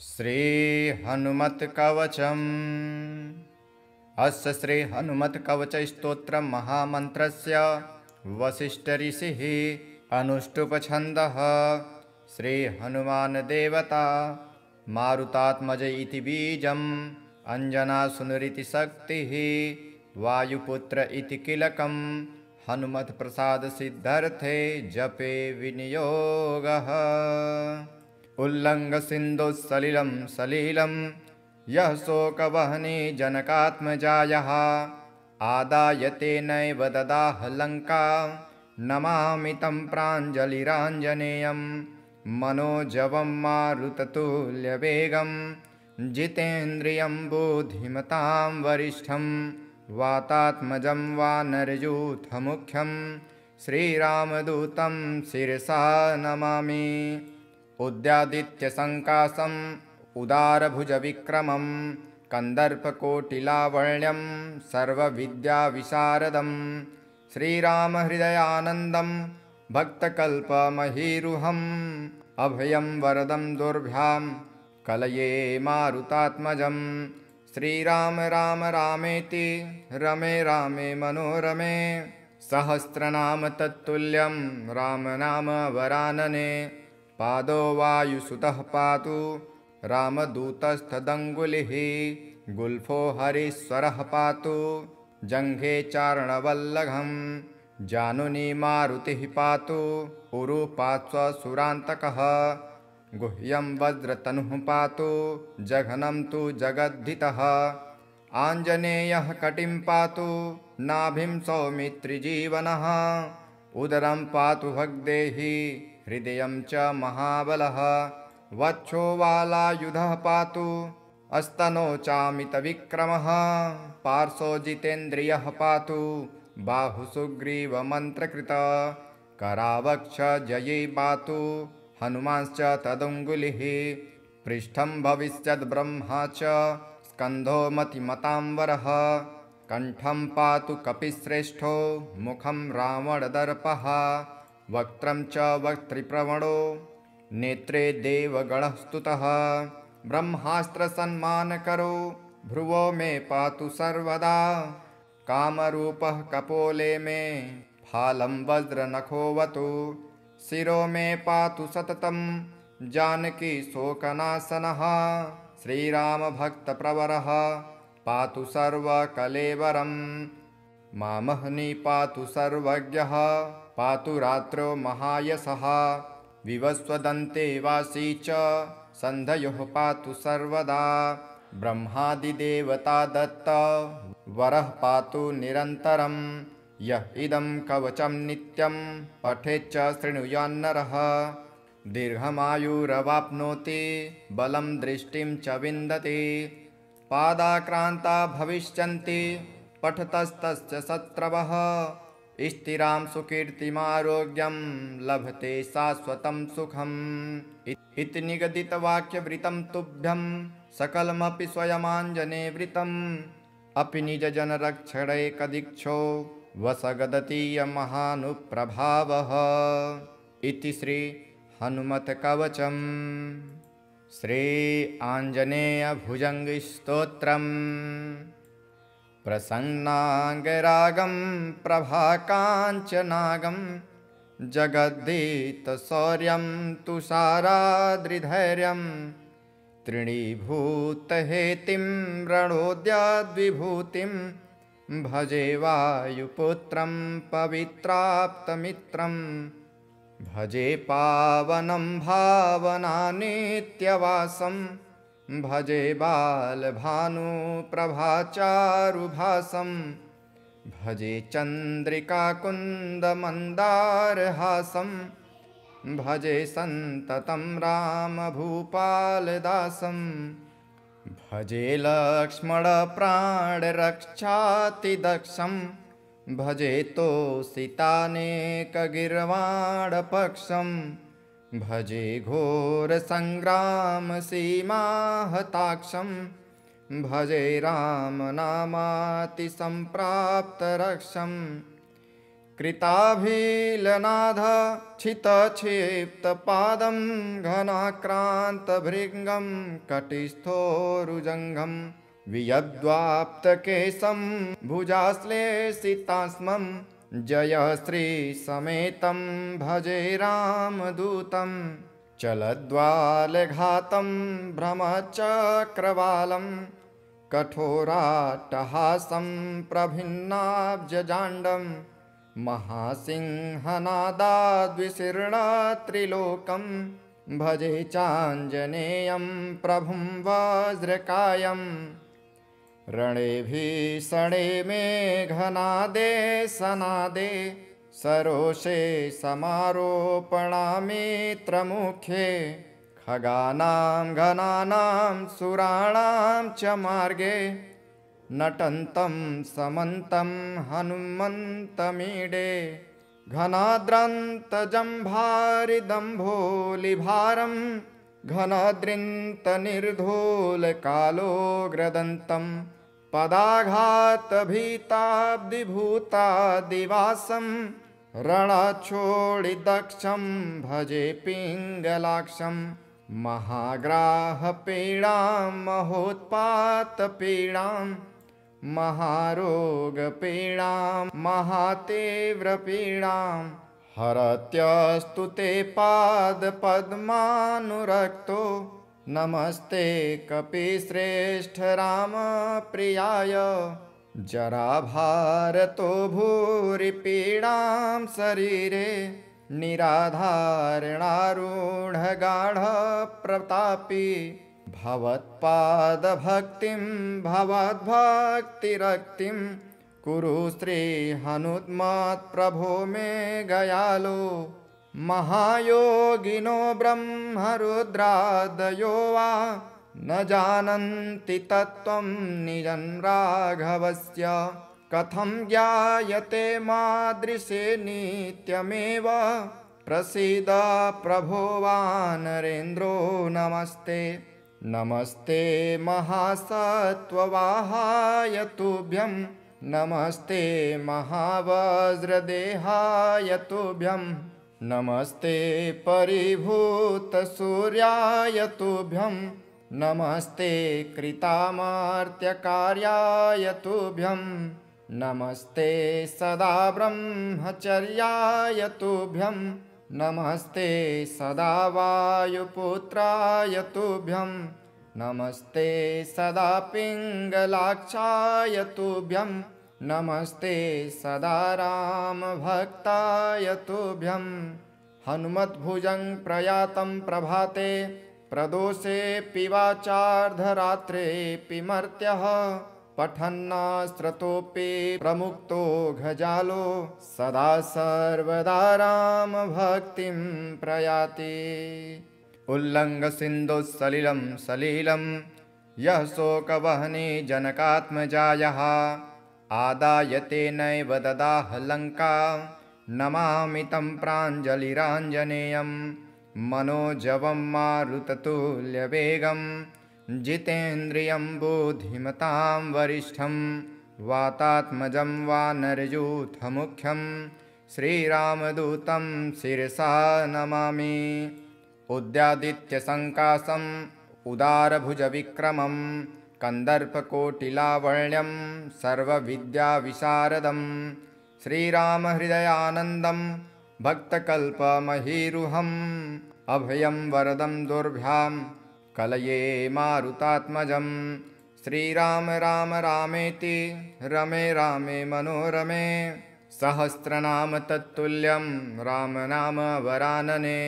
श्री हनुमत कवचम्। अस्य श्री हनुमत कवच स्तोत्र महामन्त्रस्य वसिष्ठ ऋषिः अनुष्टुप छन्दः। श्री हनुमान देवता मारुतात्मज इति बीजम् अंजनासुनुरिति शक्तिः वायुपुत्र इति किलकम् हनुमत प्रसाद सिद्धर्थे जपे विनियोगः। उल्लंघ सिंधु सलिलं सलीलं यः शोकवहने जनकात्मजायः आदाय तेनैव ददाह लंका नमामि तं प्राञ्जलिराञ्जनेयं मनोजवं मारुततुल्यवेगं जितेन्द्रियं बुद्धिमतां वरिष्ठं वातात्मजं वानरयूथमुख्यं श्रीरामदूतं शिरसा नमामि। उद्यादित्यसङ्काशम् उदारभुजविक्रमं कन्दर्पकोटिलावण्यं सर्वविद्याविशारदं श्रीरामहृदयानन्दं भक्तकल्पमहीरुहम् अभयं वरदं दुर्भ्यां कलये मारुतात्मजं। श्रीराम राम रामेति रमे रामे मनोरमे सहस्रनाम तत्तुल्यं राम नाम वरानने। पादो वायुसुतः पातु रामदूतस्तदङ्गुलिः गुल्फो हरीश्वरः पातु जङ्घे चारणवल्लभं जानुनी मारुतिः पातु उरुपार्श्वसुरान्तकः गुह्यं वज्रतनुः पातु जघनं तु जगद्धितः आञ्जनेयः कटिं पातु नाभिं सौमित्रिजीवनः उदरं पातु भग्देहि हृदयं च महाबलः वक्षो वालायुधः पातु अस्तनो चामितविक्रमः पार्श्वो जितेन्द्रियः पातु बाहुसुग्रीवमन्त्रकृत करावक्ष जये पातु हनुमांश्च तदङ्गुलिः पृष्ठं भविष्यद्ब्रह्मा च स्कन्धो मतिमतांवरः कण्ठं पातु कपिश्रेष्ठो मुखं रावणदर्पः वक्त्रं च वक्त्रिप्रवणो नेत्रे देवगणः स्तुतः ब्रह्मास्त्रसन्मानकरो भ्रुवो मे पातु सर्वदा कामरूपः कपोले मे फालं वज्रनखोऽवतु शिरो मे पातु सततं जानकी शोकनाशनः श्रीरामभक्तप्रवरः पातु सर्वकलेवरम् मामहनि पातु सर्वज्ञः पातु रात्रौ महायशः विवस्वदन्ते वासी च सन्धयोः पातु सर्वदा ब्रह्मादिदेवता दत्त वरः पातु निरन्तरं यः इदं कवचं नित्यं पठेच्च शृणुयान्नरः दीर्घमायुरवाप्नोति बलं दृष्टिं च विन्दति पादाक्रान्ता भविष्यन्ति पठतस्तस्य शत्रवः स्थिरां सुकीर्तिमारोग्यं लभते शाश्वतं सुखम् इति निगदितवाक्यवृतं तुभ्यं सकलमपि स्वयमाञ्जनेवृतम् अपि निजजनरक्षणैकदीक्षो वसगदतीयमहानुप्रभावः इति श्री हनुमत्कवचम्। श्री आञ्जनेयभुजङ्गस्तोत्रम्। प्रसन्नाङ्गरागं प्रभाकाञ्चनागं जगद्धीतशौर्यं तुषाराद्रिधैर्यं तृणीभूतहेतिं रणोद्याद्विभूतिं भजे वायुपुत्रं पवित्राप्तमित्रं भजे पावनं भावनानित्यवासं भजे बालभानुप्रभाचारुभासं भजे चन्द्रिकाकुन्दमन्दारहासं भजे सन्ततं रामभूपालदासं भजे लक्ष्मणप्राणरक्षातिदक्षं भजे तोषितानेकगीर्वाणपक्षं भजे घोरसङ्ग्रामसीमाहताक्षं भजे रामनामातिसम्प्राप्तरक्षं कृताभिलनाथ छितक्षिप्तपादं घनाक्रान्तभृङ्गं कटिस्थोरुजङ्घं वियद्वाप्तकेशं भुजाश्लेषितास्मं जयश्रीसमेतं भजे रामदूतं चलद्वालघातं भ्रमचक्रवालं कठोराट्टहासं प्रभिन्नाब्जजाण्डं महासिंहनादाद्विशीर्णत्रिलोकं भजे चाञ्जनेयं प्रभुं वज्रकायम् रणे भीषणे मेघनादे सनादे सरोषे समारोपणामित्रमुखे खगानां घनानां सुराणां च मार्गे नटन्तं समन्तं हनुमन्तमीडे घनाद्रन्तजम्भारिदम्भोलिभारं घनाद्रिन्तनिर्धूलकालोग्रदन्तं पदाघातभीताब्धिभूतादिवासं रणक्षोडिदक्षं भजे पिङ्गलाक्षं महाग्राहपीडां महोत्पातपीडां महारोगपीडां महातीव्रपीडां हरत्यस्तु ते पादपद्मानुरक्तो नमस्ते कपिश्रेष्ठ रामप्रियाय जराभारतो भूरिपीडां शरीरे निराधारणारूढगाढप्रतापी भवत्पादभक्तिं भवद्भक्तिरक्तिं कुरु श्रीहनुमत्प्रभो मे गयालो महायोगिनो ब्रह्मरुद्रादयो वा न जानन्ति तत्त्वं निजं राघवस्य कथं ज्ञायते मादृशे नित्यमेव प्रसीद प्रभो वानरेन्द्रो नमस्ते नमस्ते महासत्त्ववाहाय तुभ्यं नमस्ते महावज्रदेहाय तुभ्यं नमस्ते परिभूतसूर्याय तुभ्यं नमस्ते कृतामर्त्यकार्याय तुभ्यं नमस्ते सदा ब्रह्मचर्याय तुभ्यं नमस्ते सदा वायुपुत्राय तुभ्यं नमस्ते सदा पिङ्गलाक्षाय तुभ्यं नमस्ते सदा रामभक्ताय तुभ्यं हनुमद्भुजं प्रयातं प्रभाते प्रदोषेऽपि वाचार्धरात्रेऽपि मर्त्यः पठन्नास्त्रतोऽपि प्रमुक्तो घजालो सदा सर्वदा रामभक्तिं प्रयाति उल्लङ्घसिन्धुसलिलं सलिलं यः शोकवहने जनकात्मजायः आदायते नैव ददाह लङ्का नमामि तं प्राञ्जलिराञ्जनेयं मनोजवं मारुततुल्यवेगं जितेन्द्रियं बुद्धिमतां वरिष्ठं वातात्मजं वानरयूथमुख्यं श्रीरामदूतं शिरसा नमामि उद्यादित्यसङ्कासम् उदारभुजविक्रमं कन्दर्पकोटिलावण्यं सर्वविद्याविशारदं श्रीरामहृदयानन्दं भक्तकल्पमहीरुहम् अभयं वरदं दुर्भ्यां कलये मारुतात्मजं श्रीराम राम रामेति रमे रामे मनोरमे सहस्रनाम तत्तुल्यं रामनाम वरानने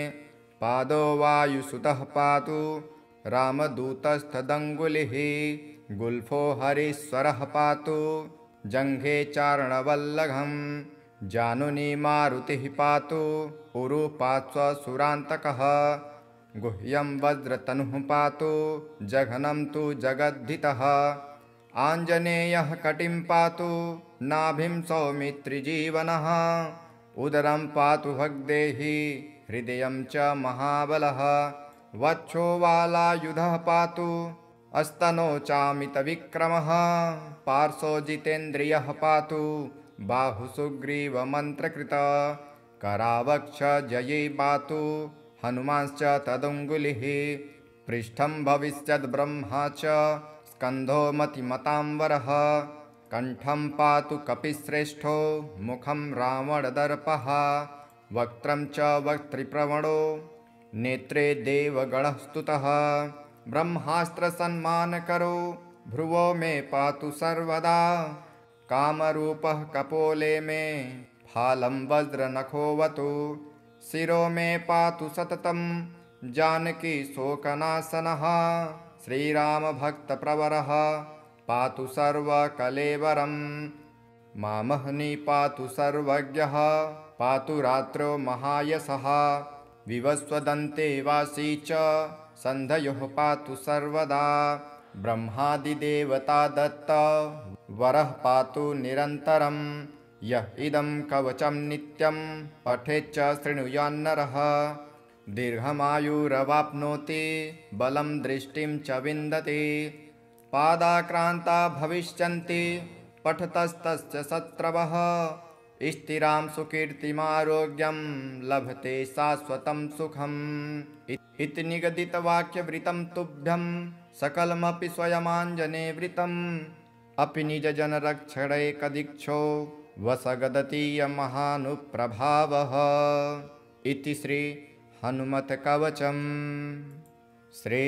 पादो वायुसुतः पातु रामदूतस्थदङ्गुलिः गुल्फो हरीश्वरः पातु जङ्घे चारणवल्लभं जानुनी मारुतिः पातु उरुपात्स्वसुरान्तकः गुह्यं वज्रतनुः पातु जघनं तु जगद्धितः आञ्जनेयः कटिं पातु नाभिं सौमित्रिजीवनः उदरं पातु भग्देहि हृदयं च महाबलः वक्षो वालायुधः पातु अस्तनो चामितविक्रमः पार्श्वो जितेन्द्रियः पातु बाहुसुग्रीवमन्त्रकृत करावक्ष जये पातु हनुमांश्च तदङ्गुलिः पृष्ठं भविष्यद्ब्रह्मा च स्कन्धो मतिमताम्बरः कण्ठं पातु कपिश्रेष्ठो मुखं रावणदर्पः वक्त्रं च वक्त्रिप्रवणो नेत्रे देवगणः स्तुतः ब्रह्मास्त्रसन्मानकरो भ्रुवो मे पातु सर्वदा कामरूपः कपोले मे फालं वज्रनखोऽवतु शिरो मे पातु सततं जानकी शोकनाशनः श्रीरामभक्तप्रवरः पातु सर्वकलेवरम् मामहनि पातु सर्वज्ञः पातु रात्रौ महायशः विवस्वदन्ते वासी च सन्धयोः पातु सर्वदा ब्रह्मादिदेवता दत्त वरः पातु निरन्तरम् यः इदं कवचं नित्यं पठेच्च शृणुयान्नरः दीर्घमायुरवाप्नोति बलं दृष्टिं च विन्दति पादाक्रान्ता भविष्यन्ति पठतस्तस्य शत्रवः स्थिरां सुकीर्तिमारोग्यं लभते शाश्वतं सुखम् इति निगदितवाक्यवृतं तुभ्यं सकलमपि स्वयमाञ्जनेवृतम् अपि निजजनरक्षणैकदीक्षो वसगदतीयमहानुप्रभावः इति श्री हनुमत्कवचम् श्री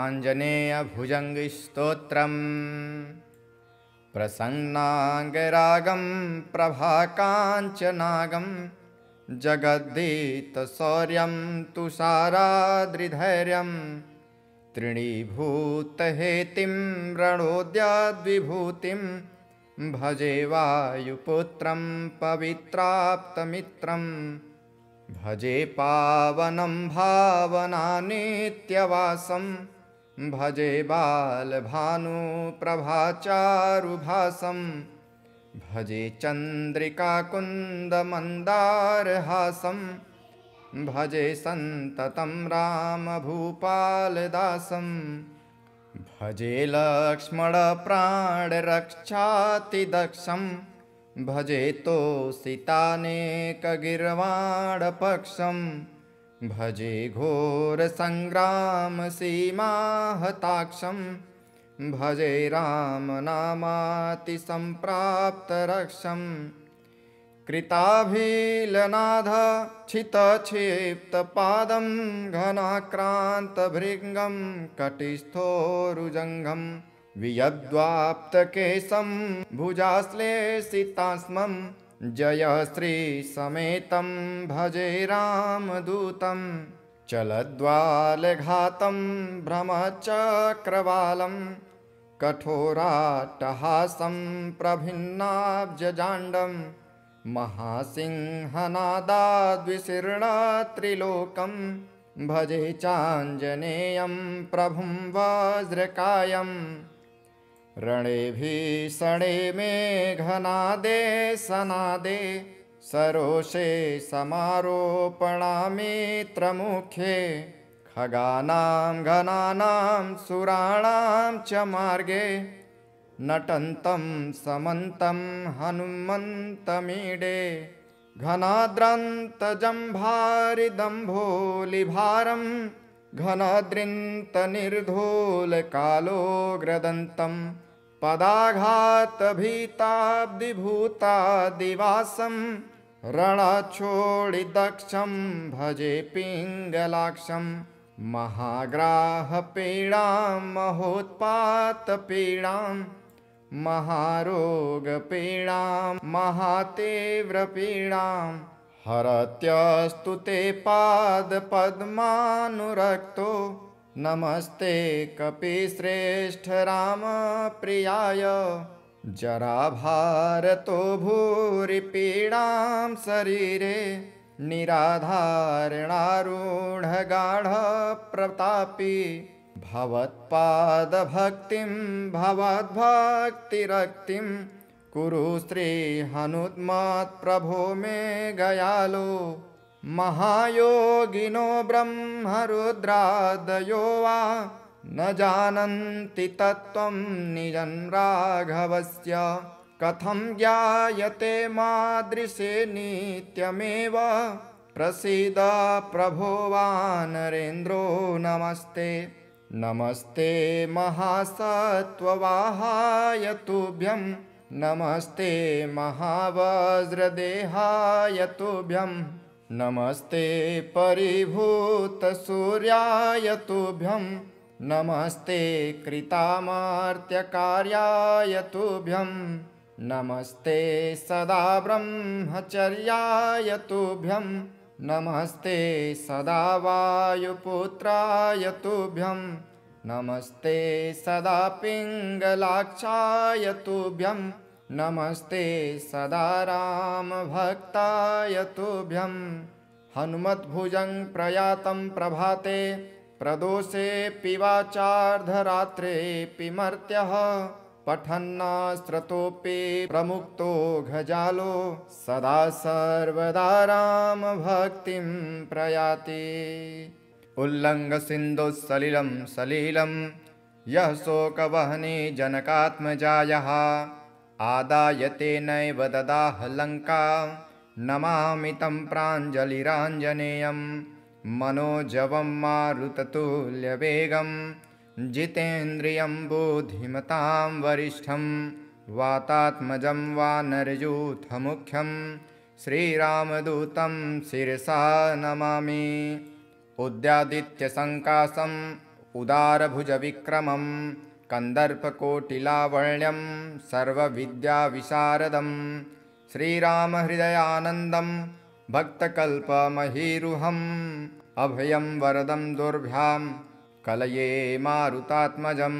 आञ्जनेयभुजङ्गस्तोत्रम् प्रसन्नाङ्गरागं प्रभाकाञ्चनागं जगद्धीतशौर्यं तुषाराद्रिधैर्यं तृणीभूतहेतिं रणोद्याद्विभूतिं भजे वायुपुत्रं पवित्राप्तमित्रं भजे पावनं भावनानित्यवासं भजे बालभानुप्रभाचारुभासं भजे चन्द्रिकाकुन्दमन्दारहासं भजे सन्ततं रामभूपालदासं भजे लक्ष्मणप्राणरक्षातिदक्षं भजे तोषितानेकगीर्वाणपक्षं भजे घोरसङ्ग्रामसीमाहताक्षं भजे रामनामातिसम्प्राप्तरक्षं कृताभिलनाथक्षितक्षिप्तपादं घनाक्रान्तभृङ्गं कटिस्थोरुजङ्घं वियद्वाप्तकेशं भुजाश्लेषितास्मं जयश्रीसमेतं भजे रामदूतं चलद्वालघातं भ्रमचक्रवालं कठोराट्टहासं प्रभिन्नाब्जजाण्डं महासिंहनादाद्विशीर्णत्रिलोकं भजे चाञ्जनेयं प्रभुं वज्रकायम् रणे भीषणे मेघनादे सनादे सरोषे समारोपणामित्रमुखे खगानां घनानां सुराणां च मार्गे नटन्तं समन्तं हनुमन्तमीडे घनाद्रन्तजम्भारिदम्भोलिभारं घनाद्रिन्तनिर्धूलकालोग्रदन्तं पदाघातभीताब्धिभूतादिवासं रणक्षोडिदक्षं भजे पिङ्गलाक्षं महाग्राहपीडां महोत्पातपीडां महारोगपीडां महातीव्रपीडां हरत्यस्तु ते पादपद्मानुरक्तो नमस्ते कपिश्रेष्ठ रामप्रियाय जराभारतो भूरिपीडां शरीरे निराधारणारूढगाढप्रतापी भवत्पादभक्तिं भवद्भक्तिरक्तिं कुरु श्रीहनुमत्प्रभो मे गयालो महायोगिनो ब्रह्मरुद्रादयो वा न जानन्ति तत्त्वं निजं राघवस्य कथं ज्ञायते मादृशे नित्यमेव प्रसीद प्रभो वानरेन्द्रो नमस्ते। नमस्ते महासत्त्ववाहाय तुभ्यं नमस्ते महावज्रदेहाय तुभ्यं नमस्ते परिभूतसूर्याय तुभ्यं नमस्ते कृतामर्त्यकार्याय तुभ्यं नमस्ते सदा ब्रह्मचर्याय तुभ्यं नमस्ते सदा वायुपुत्राय तुभ्यं नमस्ते सदा पिङ्गलाक्षाय तुभ्यं नमस्ते सदा रामभक्ताय तुभ्यं हनुमद्भुजं प्रयातं प्रभाते प्रदोषेऽपि वाचार्धरात्रेऽपि मर्त्यः पठन्नास्त्रतोऽपि प्रमुक्तो घजालो सदा सर्वदा रामभक्तिं प्रयाति। उल्लङ्घसिन्धुसलिलं सलिलं यः शोकवहने जनकात्मजायः आदाय तेनैव ददाह लङ्का नमामि तं प्राञ्जलिराञ्जनेयं मनोजवं मारुततुल्यवेगं जितेन्द्रियं बुद्धिमतां वरिष्ठं वातात्मजं वानरयूथमुख्यं श्रीरामदूतं शिरसा नमामि। उद्यादित्यसङ्काशम् उदारभुजविक्रमं कन्दर्पकोटिलावण्यं सर्वविद्याविशारदं श्रीरामहृदयानन्दं भक्तकल्पमहीरुहम् अभयं वरदं दुर्भ्यां कलये मारुतात्मजं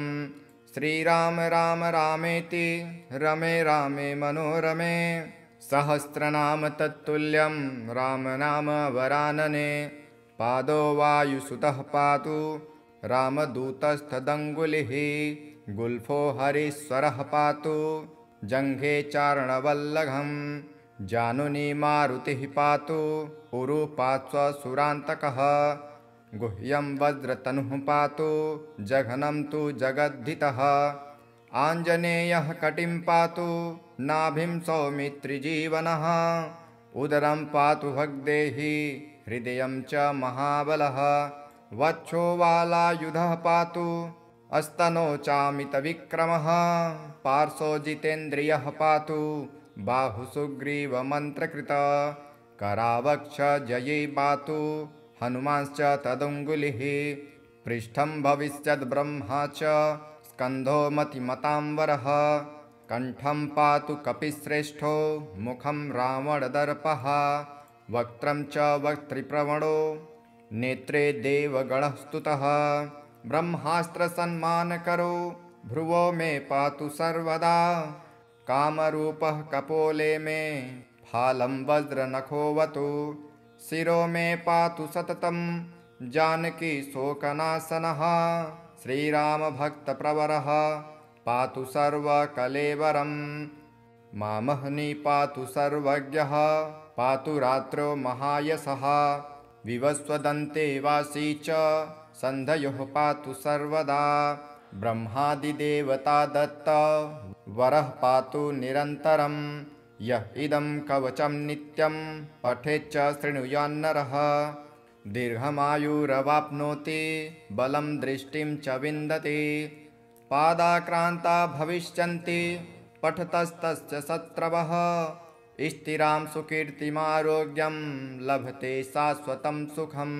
श्रीराम राम रामेति रमे रामे मनोरमे सहस्रनाम तत्तुल्यं राम नाम वरानने पादो वायुसुतः पातु रामदूतस्तदङ्गुलिः गुल्फो हरीश्वरः पातु जङ्घे चारणवल्लभं जानुनी मारुतिः पातु उरुपात्स्वसुरान्तकः गुह्यं वज्रतनुः पातु जघनं तु जगद्धितः आञ्जनेयः कटिं पातु नाभिं सौमित्रिजीवनः उदरं पातु भग्देहि हृदयं च महाबलः वक्षो वालायुधः पातु अस्तनो चामितविक्रमः पार्श्वो जितेन्द्रियः पातु बाहुसुग्रीवमन्त्रकृत करावक्ष जये पातु हनुमांश्च तदङ्गुलिः पृष्ठं भविष्यद्ब्रह्मा च स्कन्धो मतिमताम्बरः कण्ठं पातु कपिश्रेष्ठो मुखं रावणदर्पः वक्त्रं च वक्त्रिप्रवणो नेत्रे देवगणः स्तुतः ब्रह्मास्त्रसन्मानकरो भ्रुवो मे पातु सर्वदा कामरूपः कपोले मे फालं वज्रनखोऽवतु शिरो मे पातु सततं जानकी शोकनाशनः श्रीरामभक्तप्रवरः पातु सर्वकलेवरं मामहनि पातु सर्वज्ञः पातु रात्रौ महायशः विवस्वदन्ते वासी च सन्धयोः पातु सर्वदा ब्रह्मादिदेवता दत्त वरः पातु निरन्तरं यः इदं कवचं नित्यं पठेच्च शृणुयान्नरः दीर्घमायुरवाप्नोति बलं दृष्टिं च विन्दति पादाक्रान्ता भविष्यन्ति पठतस्तस्य शत्रवः स्थिरां सुकीर्तिमारोग्यं लभते शाश्वतं सुखम्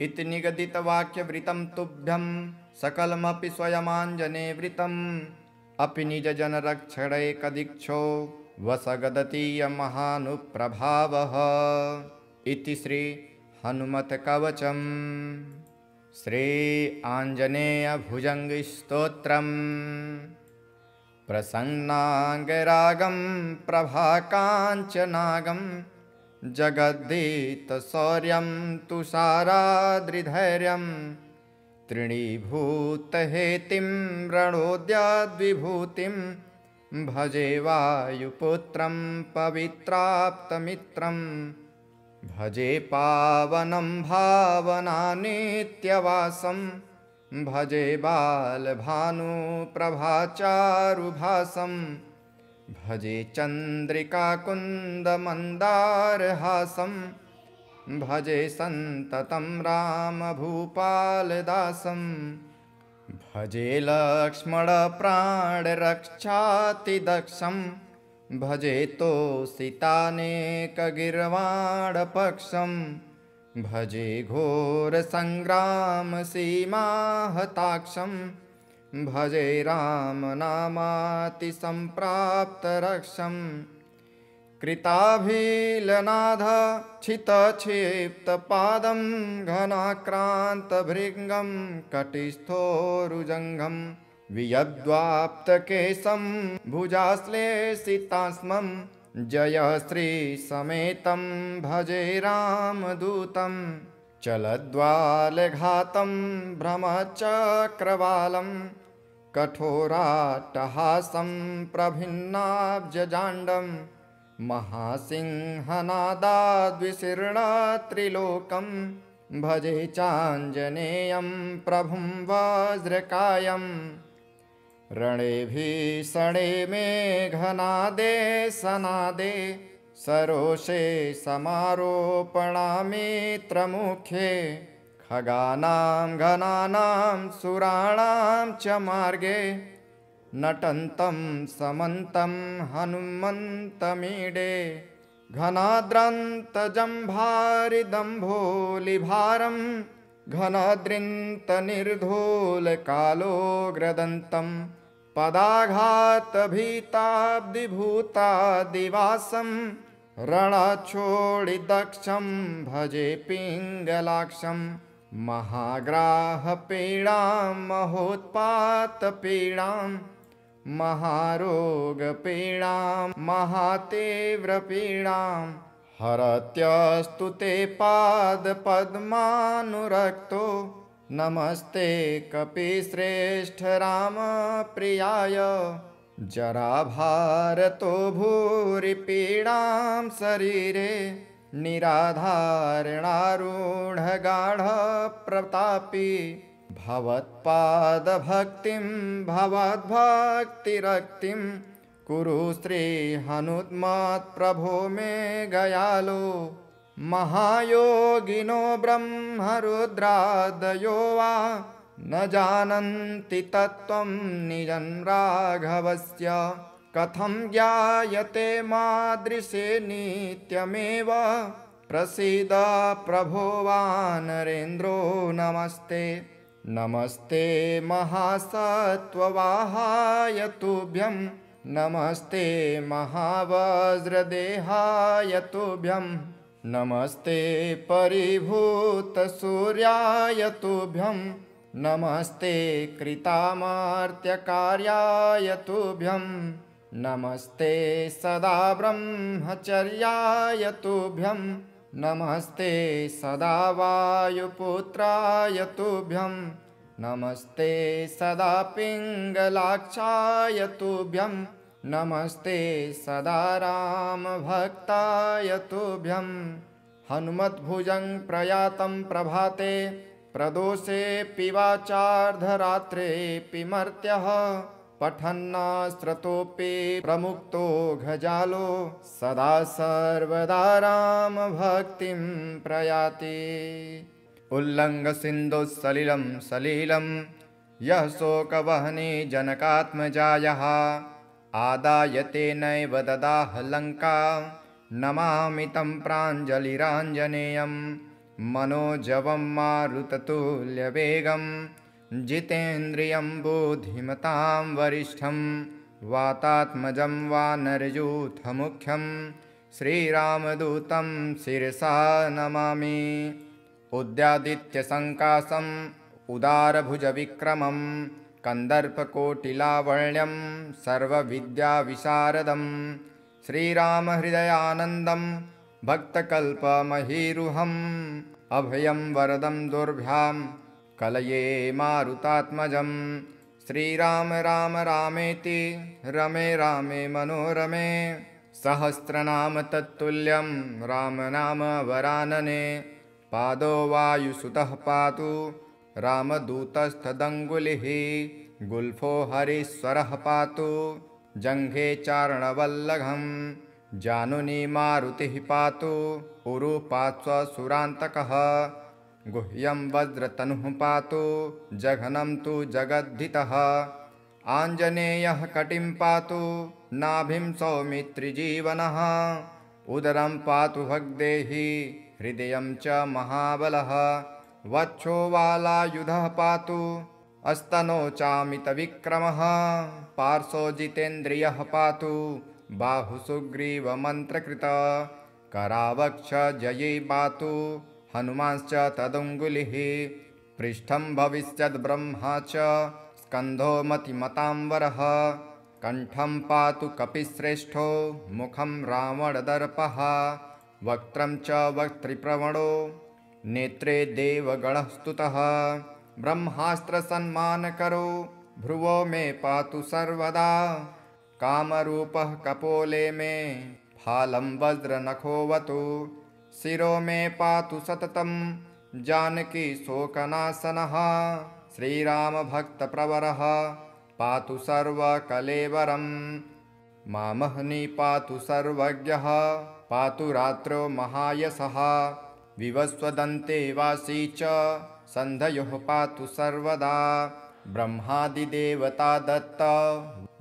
इति निगदितवाक्यवृतं तुभ्यं सकलमपि स्वयमाञ्जनेवृतम् अपि निजजनरक्षणैकदीक्षो वसगदतीयमहानुप्रभावः इति श्री हनुमत्कवचम्। श्री आञ्जनेयभुजङ्गस्तोत्रम् प्रसन्नाङ्गरागं प्रभाकाञ्चनागं जगद्धीतशौर्यं तुषाराद्रिधैर्यं तृणीभूतहेतिं रणोद्याद्विभूतिं भजे वायुपुत्रं पवित्राप्तमित्रं भजे पावनं भावनानित्यवासं भजे बालभानुप्रभाचारुभासं भजे चन्द्रिकाकुन्दमन्दारहासं भजे सन्ततं रामभूपालदासं भजे लक्ष्मणप्राणरक्षातिदक्षं भजे तोषितानेकगीर्वाणपक्षं भजे घोरसङ्ग्रामसीमाहताक्षं भजे रामनामातिसम्प्राप्तरक्षं कृताभिलनाथक्षितक्षिप्तपादं घनाक्रान्तभृङ्गं कटिस्थोरुजङ्घं वियद्वाप्तकेशं भुजाश्लेषितास्मं जयश्रीसमेतं भजे रामदूतं चलद्वालघातं भ्रमचक्रवालं कठोराट्टहासं प्रभिन्नाब्जजाण्डं महासिंहनादाद्विशीर्णत्रिलोकं भजे चाञ्जनेयं प्रभुं वज्रकायम् रणे भीषणे मेघनादे सनादे सरोषे समारोपणामित्रमुखे खगानां घनानां सुराणां च मार्गे नटन्तं समन्तं हनुमन्तमीडे घनाद्रन्तजम्भारिदम्भोलिभारं घनाद्रिन्तनिर्धूलकालोग्रदन्तं पदाघातभीताब्धिभूतादिवासं रणच्छोडिदक्षं भजे पिङ्गलाक्षं महाग्राहपीडां महोत्पातपीडां महारोगपीडां महातीव्रपीडां हरत्यस्तु ते पादपद्मानुरक्तो नमस्ते कपिश्रेष्ठ रामप्रियाय जराभारतो भूरिपीडां शरीरे निराधारणारूढगाढप्रतापी भवत्पादभक्तिं भवद्भक्तिरक्तिं कुरु श्रीहनुमत्प्रभो मे गयालो महायोगिनो ब्रह्मरुद्रादयो वा न जानन्ति तत्त्वं निजं राघवस्य कथं ज्ञायते मादृशे नित्यमेव प्रसीद प्रभो वानरेन्द्रो नमस्ते नमस्ते महासत्त्ववाहाय तुभ्यं नमस्ते महावज्रदेहाय तुभ्यं नमस्ते परिभूतसूर्याय तुभ्यं नमस्ते कृतामर्त्यकार्याय तुभ्यं नमस्ते सदा ब्रह्मचर्याय तुभ्यं नमस्ते सदा वायुपुत्राय तुभ्यं नमस्ते सदा पिङ्गलाक्षाय तुभ्यं नमस्ते सदा रामभक्ताय तुभ्यं हनुमद्भुजं प्रयातं प्रभाते प्रदोषेऽपि वाचार्धरात्रेऽपि मर्त्यः पठन्नास्त्रतोऽपि प्रमुक्तो घजालो सदा सर्वदा रामभक्तिं प्रयाति उल्लङ्घसिन्धुसलिलं सलिलं यः शोकवहने जनकात्मजायः आदाय तेनैव ददाह लङ्का नमामि तं प्राञ्जलिराञ्जनेयं मनोजवं मारुततुल्यवेगं जितेन्द्रियं बुद्धिमतां वरिष्ठं वातात्मजं वानरयूथमुख्यं श्रीरामदूतं शिरसा नमामि उद्यादित्यसङ्कासम् उदारभुजविक्रमं कन्दर्पकोटिलावण्यं सर्वविद्याविशारदं श्रीरामहृदयानन्दं भक्तकल्पमहीरुहम् अभयं वरदं दुर्भ्यां कलये मारुतात्मजं श्रीराम राम रामेति रमे रामे मनोरमे सहस्रनाम तत्तुल्यं रामनाम वरानने पादो वायुसुतः पातु रामदूतस्थदङ्गुलिः गुल्फो हरीश्वरः पातु जङ्घे चारणवल्लभं जानुनी मारुतिः पातु उरुपात्स्वसुरान्तकः गुह्यं वज्रतनुः पातु जघनं तु जगद्धितः आञ्जनेयः कटिं पातु नाभिं सौमित्रिजीवनः उदरं पातु भग्देहि हृदयं च महाबलः वक्षो वालायुधः पातु अस्तनो चामितविक्रमः पार्श्वो जितेन्द्रियः पातु बाहुसुग्रीवमन्त्रकृत करावक्ष जये पातु हनुमांश्च तदङ्गुलिः पृष्ठं भविष्यद्ब्रह्मा च स्कन्धो मतिमताम्बरः कण्ठं पातु कपिश्रेष्ठो मुखं रावणदर्पः वक्त्रं च वक्त्रिप्रवणो नेत्रे देवगणः स्तुतः ब्रह्मास्त्रसन्मानकरो भ्रुवो मे पातु सर्वदा कामरूपः कपोले मे फालं वज्रनखोऽवतु शिरो मे पातु सततं जानकी शोकनाशनः श्रीरामभक्तप्रवरः पातु सर्वकलेवरं मामहनि पातु सर्वज्ञः पातु रात्रौ महायशः विवस्वदन्ते वासी च सन्धयोः पातु सर्वदा ब्रह्मादिदेवता दत्त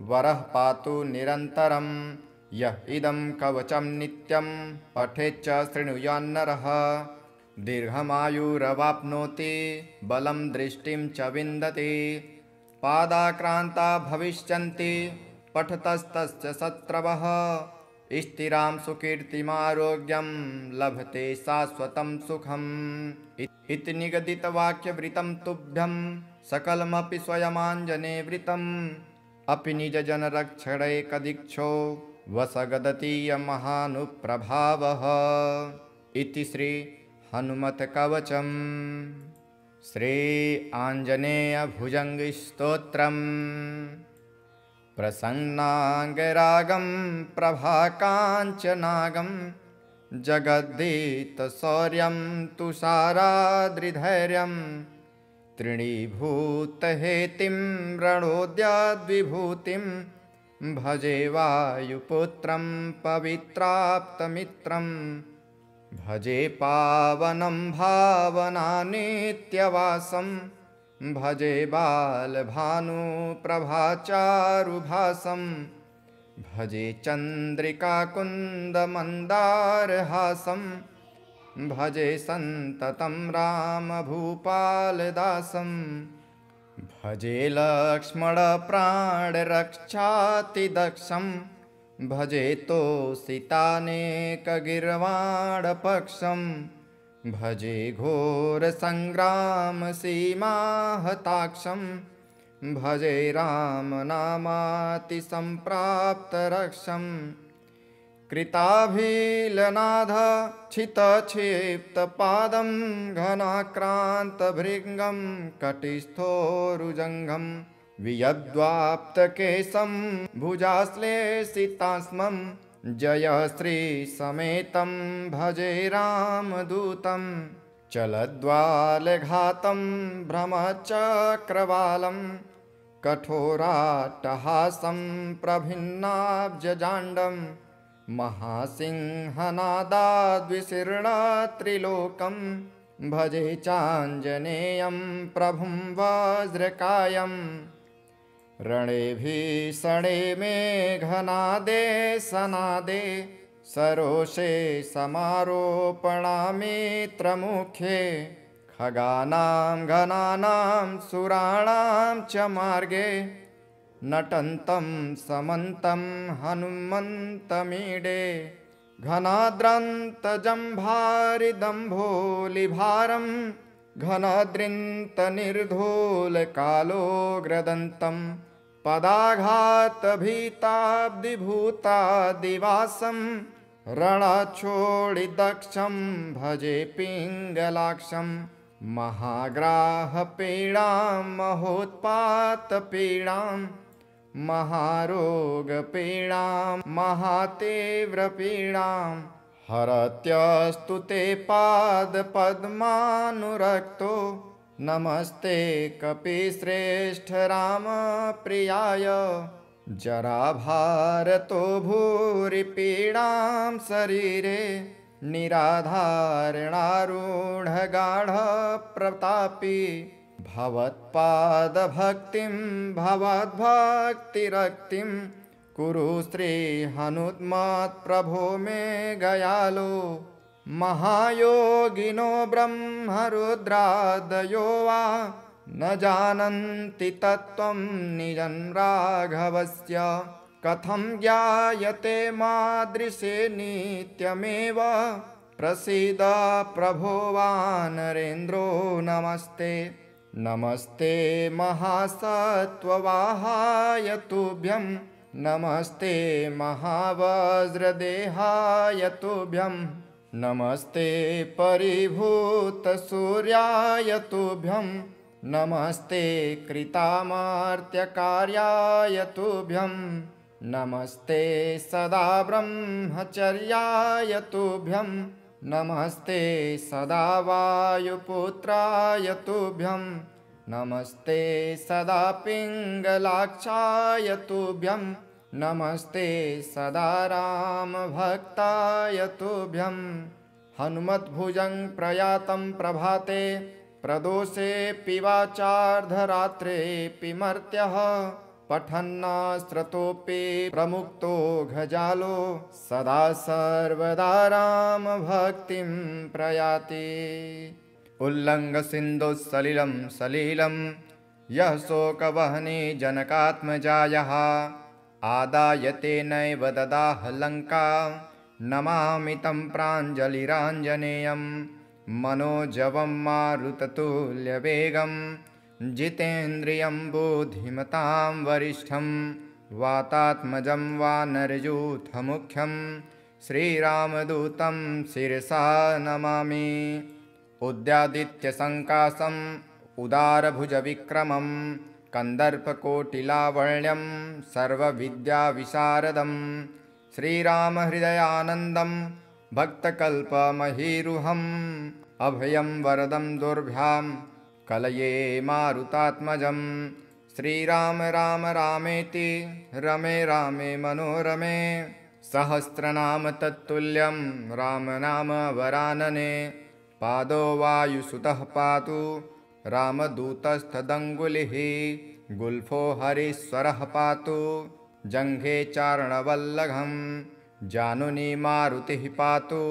वरः पातु निरन्तरं यः इदं कवचं नित्यं पठेच्च शृणुयान्नरः दीर्घमायुरवाप्नोति बलं दृष्टिं च विन्दति पादाक्रान्ता भविष्यन्ति पठतस्तस्य शत्रवः स्थिरां सुकीर्तिमारोग्यं लभते शाश्वतं सुखम् इति निगदितवाक्यवृतं तुभ्यं सकलमपि स्वयमाञ्जनेवृतम् अपि निजजनरक्षणैकदीक्षो वसगदतीयमहानुप्रभावः इति श्री हनुमत्कवचम् श्री आञ्जनेयभुजङ्गस्तोत्रम् प्रसन्नाङ्गरागं प्रभाकाञ्चनागं जगद्धीतशौर्यं तुषाराद्रिधैर्यं तृणीभूतहेतिं रणोद्याद्विभूतिं भजे वायुपुत्रं पवित्राप्तमित्रं भजे पावनं भावनानित्यवासं भजे बालभानुप्रभाचारुभासं भजे चन्द्रिकाकुन्दमन्दारहासं भजे सन्ततं रामभूपालदासं भजे लक्ष्मणप्राणरक्षातिदक्षं भजे तोषितानेकगीर्वाणपक्षं भजे घोरसङ्ग्रामसीमाहताक्षं भजे रामनामातिसम्प्राप्तरक्षं कृताभिलनाथक्षितक्षिप्तपादं घनाक्रान्तभृङ्गं कटिस्थोरुजङ्घं वियद्वाप्तकेशं भुजाश्लेषितास्मं जयश्रीसमेतं भजे रामदूतं चलद्वालघातं भ्रमचक्रवालं कठोराट्टहासं प्रभिन्नाब्जजाण्डं महासिंहनादाद्विशीर्णत्रिलोकं भजे चाञ्जनेयं प्रभुं वज्रकायम् रणे भीषणे मेघनादे सनादे सरोषे समारोपणामित्रमुखे खगानां घनानां सुराणां च मार्गे नटन्तं समन्तं हनुमन्तमीडे घनाद्रन्तजम्भारिदम्भोलिभारं घनाद्रिन्तनिर्धूलकालोग्रदन्तं पदाघातभीताब्धिभूतादिवासं रणक्षोडिदक्षं भजे पिङ्गलाक्षं महाग्राहपीडां महोत्पातपीडां महारोगपीडां महातीव्रपीडां हरत्यस्तु ते पादपद्मानुरक्तो नमस्ते कपिश्रेष्ठ रामप्रियाय जराभारतो भूरिपीडां शरीरे निराधारणारूढगाढप्रतापी भवत्पादभक्तिं भवद्भक्तिरक्तिं कुरु श्रीहनुमत्प्रभो मे गयालो। महायोगिनो ब्रह्मरुद्रादयो वा न जानन्ति तत्त्वं निजं राघवस्य। कथं ज्ञायते मादृशे नित्यमेव प्रसीद प्रभो वानरेन्द्रो नमस्ते। नमस्ते महासत्त्ववाहाय तुभ्यं नमस्ते महावज्रदेहाय तुभ्यं नमस्ते परिभूतसूर्याय तुभ्यं नमस्ते कृतामर्त्यकार्याय तुभ्यं नमस्ते सदा ब्रह्मचर्याय तुभ्यं नमस्ते सदा वायुपुत्राय तुभ्यं नमस्ते सदा पिङ्गलाक्षाय तुभ्यं नमस्ते सदा रामभक्ताय तुभ्यं। हनुमद्भुजं प्रयातं प्रभाते प्रदोषेऽपि वाचार्धरात्रेऽपि मर्त्यः पठन्नास्त्रतोऽपि प्रमुक्तो घजालो सदा सर्वदा रामभक्तिं प्रयाति। उल्लङ्घसिन्धुसलिलं सलिलं यः शोकवहने जनकात्मजायः आदाय तेनैव ददाह लङ्का नमामि तं प्राञ्जलिराञ्जनेयं मनोजवं मारुततुल्यवेगं जितेन्द्रियं बुद्धिमतां वरिष्ठं वातात्मजं वानरयूथमुख्यं श्रीरामदूतं शिरसा नमामि। उद्यादित्यसङ्काशम् उदारभुजविक्रमं कन्दर्पकोटिलावण्यं सर्वविद्याविशारदं श्रीरामहृदयानन्दं भक्तकल्पमहीरुहम् अभयं वरदं दुर्भ्यां कलये मारुतात्मजं। श्रीराम राम रामेति रमे रामे मनोरमे सहस्रनाम तत्तुल्यं रामनाम वरानने। पादो वायुसुतः पातु रामदूतस्तदङ्गुलिः गुल्फो हरीश्वरः पातु जङ्घे चारणवल्लभं। जानुनी मारुतिः पातु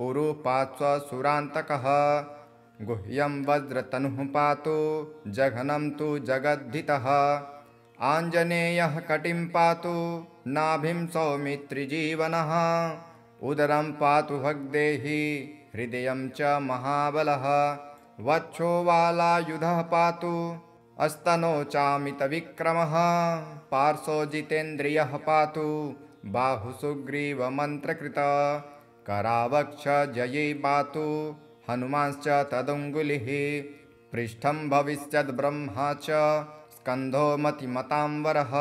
उरुपार्श्वसुरान्तकः गुह्यं वज्रतनुः पातु जघनं तु जगद्धितः। आञ्जनेयः कटिं पातु नाभिं सौमित्रिजीवनः उदरं पातु भग्देहि हृदयं च महाबलः। वक्षो वालायुधः पातु अस्तनो चामितविक्रमः पार्श्वो जितेन्द्रियः पातु बाहुसुग्रीवमन्त्रकृत। करावक्ष जये पातु हनुमांश्च तदङ्गुलिः पृष्ठं भविष्यद्ब्रह्मा च स्कन्धो मतिमताम्बरः।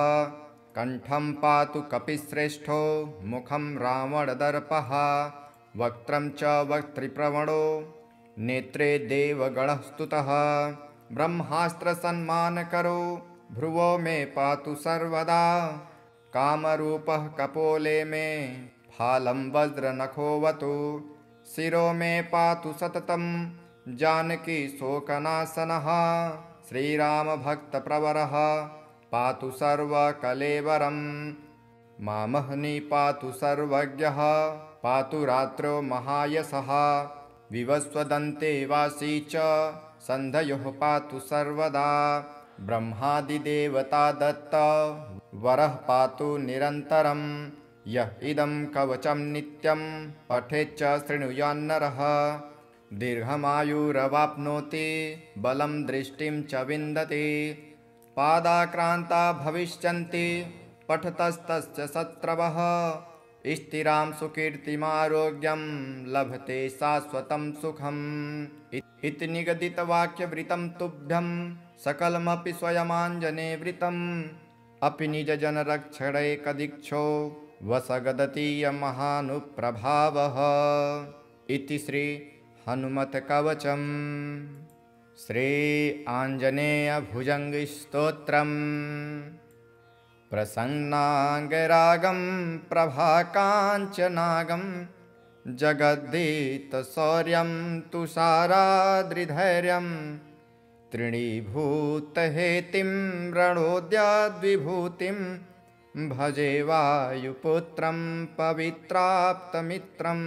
कण्ठं पातु कपिश्रेष्ठो मुखं रावणदर्पः वक्त्रं च वक्त्रिप्रवणो नेत्रे देवगणः स्तुतः। ब्रह्मास्त्रसन्मानकरो भ्रुवो मे पातु सर्वदा कामरूपः कपोले मे फालं वज्रनखोऽवतु। शिरो मे पातु सततं जानकी शोकनाशनः श्रीरामभक्तप्रवरः पातु सर्वकलेवरम्। मामहनि पातु सर्वज्ञः पातु रात्रौ महायशः विवस्वदन्ते वासी च सन्धयोः पातु सर्वदा। ब्रह्मादिदेवता दत्त वरः पातु निरन्तरं यः इदं कवचं नित्यं पठेच्च शृणुयान्नरः। दीर्घमायुरवाप्नोति बलं दृष्टिं च विन्दति पादाक्रान्ता भविष्यन्ति पठतस्तस्य शत्रवः। स्थिरां सुकीर्तिमारोग्यं लभते शाश्वतं सुखम् इति निगदितवाक्यवृतं तुभ्यं सकलमपि स्वयमाञ्जनेवृतम् अपि निजजनरक्षणैकदीक्षो वसगदतीयमहानुप्रभावः इति श्री हनुमत्कवचम्। श्री आञ्जनेयभुजङ्गस्तोत्रम्। प्रसन्नाङ्गरागं प्रभाकाञ्चनागं जगद्दीतशौर्यं तुषाराद्रिधैर्यं तृणीभूतहेतिं रणोद्याद्विभूतिं भजे वायुपुत्रं पवित्राप्तमित्रं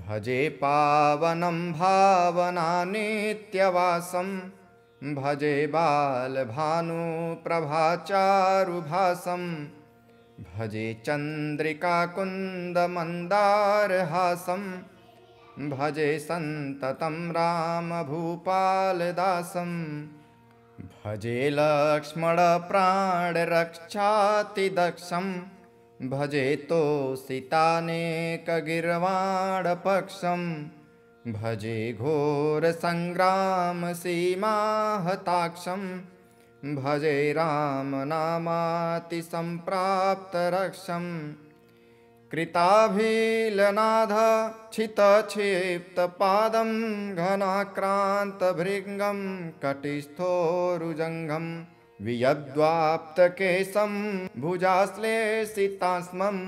भजे पावनं भावनानित्यवासं भजे बालभानुप्रभाचारुभासं भजे चन्द्रिकाकुन्दमन्दारहासं भजे सन्ततं रामभूपालदासं भजे लक्ष्मणप्राणरक्षातिदक्षं भजे तोषितानेकगीर्वाणपक्षं भजे घोरसङ्ग्रामसीमाहताक्षं भजे रामनामातिसम्प्राप्तरक्षं कृताभिलनाथक्षितक्षिप्तपादं घनाक्रान्तभृङ्गं कटिस्थोरुजङ्घं वियद्वाप्तकेशं भुजाश्लेषितास्मं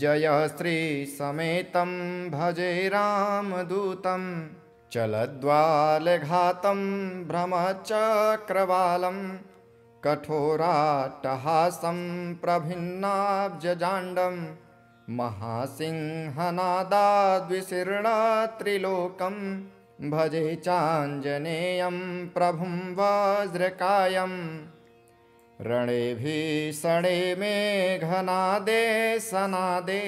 जयश्रीसमेतं भजे रामदूतं चलद्वालघातं भ्रमचक्रवालं कठोराट्टहासं प्रभिन्नाब्जजाण्डं महासिंहनादाद्विशीर्णत्रिलोकं भजे चाञ्जनेयं प्रभुं वज्रकायं रणे भीषणे मेघनादे सनादे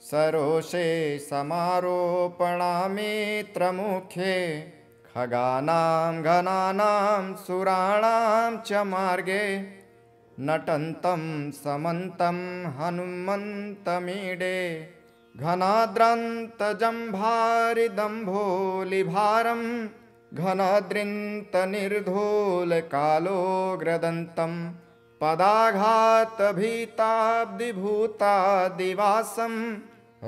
सरोषे समारोपणामित्रमुखे खगानां घनानां सुराणां च मार्गे नटन्तं समन्तं हनुमन्तमीडे घनाद्रन्तजम्भारिदम्भोलिभारं घनाद्रिन्तनिर्धूलकालोग्रदन्तं पदाघातभीताब्धिभूतादिवासं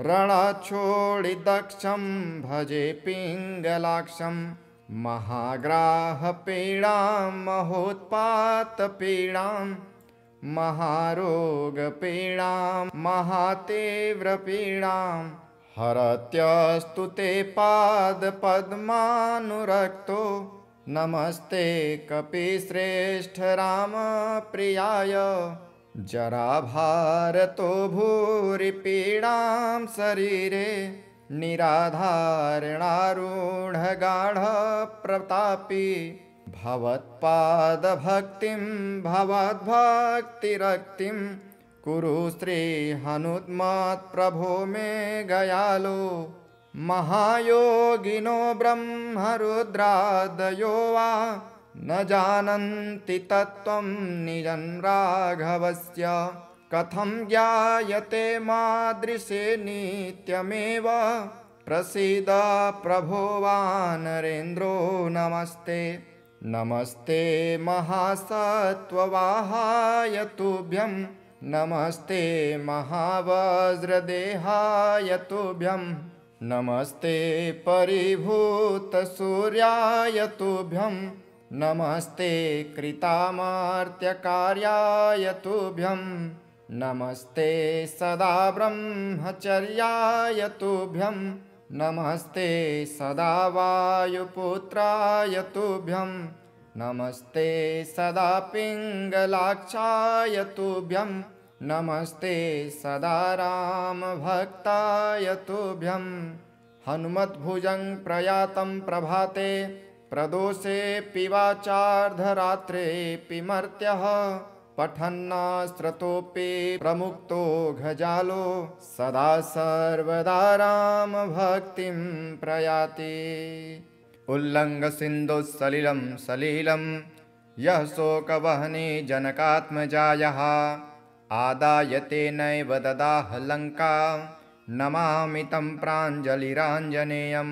रणच्छोडिदक्षं भजे पिङ्गलाक्षं महाग्राहपीडां महोत्पातपीडां महारोगपीडां महातीव्रपीडां हरत्यस्तु ते पादपद्मानुरक्तो नमस्ते कपिश्रेष्ठ रामप्रियाय जराभारतो भूरिपीडां शरीरे निराधारणारूढगाढप्रतापी भवत्पादभक्तिं भवद्भक्तिरक्तिं कुरु श्रीहनुमत्प्रभो मे गयालो महायोगिनो ब्रह्मरुद्रादयो वा न जानन्ति तत्त्वं निजं राघवस्य कथं ज्ञायते मादृशे नित्यमेव प्रसीद प्रभो वानरेन्द्रो नमस्ते नमस्ते महासत्त्ववाहाय तुभ्यं नमस्ते महावज्रदेहाय तुभ्यं नमस्ते परिभूतसूर्याय तुभ्यं नमस्ते कृतामर्त्यकार्याय तुभ्यं नमस्ते सदा ब्रह्मचर्याय तुभ्यं नमस्ते सदा वायुपुत्राय तुभ्यं नमस्ते सदा पिङ्गलाक्षाय तुभ्यं नमस्ते सदा रामभक्ताय तुभ्यं हनुमद्भुजं प्रयातं प्रभाते प्रदोषेऽपि वाचार्धरात्रेऽपि मर्त्यः पठन्नास्त्रतोऽपि प्रमुक्तो घजालो सदा सर्वदा रामभक्तिं प्रयाति उल्लङ्घसिन्धुसलिलं सलिलं यः शोकवहने जनकात्मजायः आदाय तेनैव ददाह लङ्का नमामि तं प्राञ्जलिराञ्जनेयं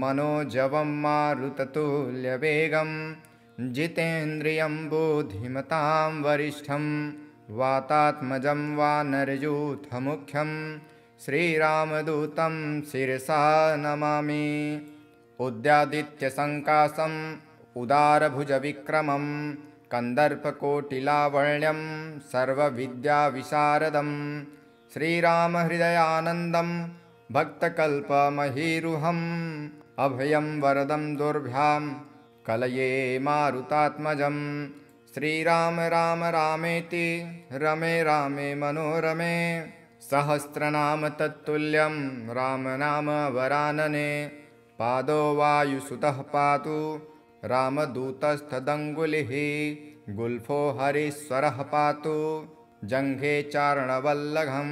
मनोजवं मारुततुल्यवेगं जितेन्द्रियं बुद्धिमतां वरिष्ठं वातात्मजं वानरयूथमुख्यं श्रीरामदूतं शिरसा नमामि उद्यादित्यसङ्कासम् उदारभुजविक्रमं कन्दर्पकोटिलावण्यं सर्वविद्याविशारदं श्रीरामहृदयानन्दं भक्तकल्पमहीरुहम् अभयं वरदं दुर्भ्यां कलये मारुतात्मजं श्रीराम राम रामेति रमे रामे मनोरमे सहस्रनाम तत्तुल्यं रामनाम वरानने पादो वायुसुतः पातु रामदूतस्तदङ्गुलिः गुल्फो हरीश्वरः पातु जङ्घे चारणवल्लभं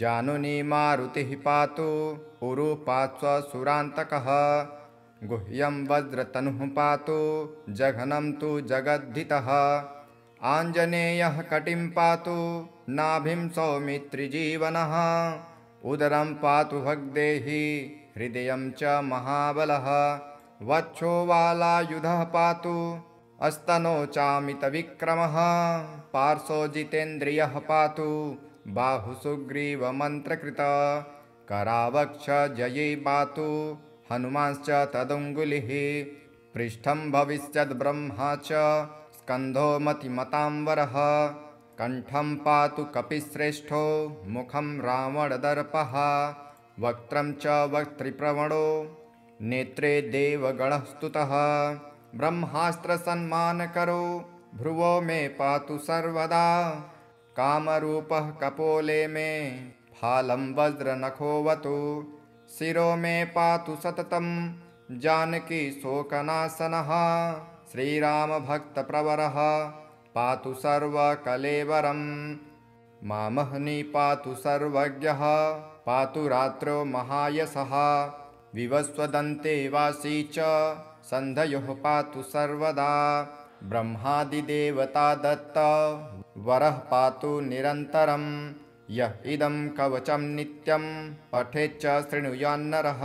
जानुनी मारुतिः पातु उरुपात्स्वसुरान्तकः गुह्यं वज्रतनुः पातु जघनं तु जगद्धितः आञ्जनेयः कटिं पातु नाभिं सौमित्रिजीवनः उदरं पातु भग्देहि हृदयं च महाबलः वक्षो वालायुधः पातु अस्तनो चामितविक्रमः पार्श्वो जितेन्द्रियः पातु बाहुसुग्रीवमन्त्रकृत करावक्ष जये पातु हनुमांश्च तदङ्गुलिः पृष्ठं भविष्यद्ब्रह्मा च स्कन्धो मतिमताम्बरः कण्ठं पातु कपिश्रेष्ठो मुखं रावणदर्पः वक्त्रं च वक्त्रिप्रवणो नेत्रे देवगणः स्तुतः ब्रह्मास्त्रसन्मानकरो भ्रुवो मे पातु सर्वदा कामरूपः कपोले मे फालं वज्रनखोऽवतु शिरो मे पातु सततं जानकी शोकनाशनः श्रीरामभक्तप्रवरः पातु सर्वकलेवरं मामहनि पातु सर्वज्ञः पातु रात्रौ महायशः विवस्वदन्ते वासी च सन्धयोः पातु सर्वदा ब्रह्मादिदेवता दत्त वरः पातु निरन्तरं यः इदं कवचं नित्यं पठेच्च शृणुयान्नरः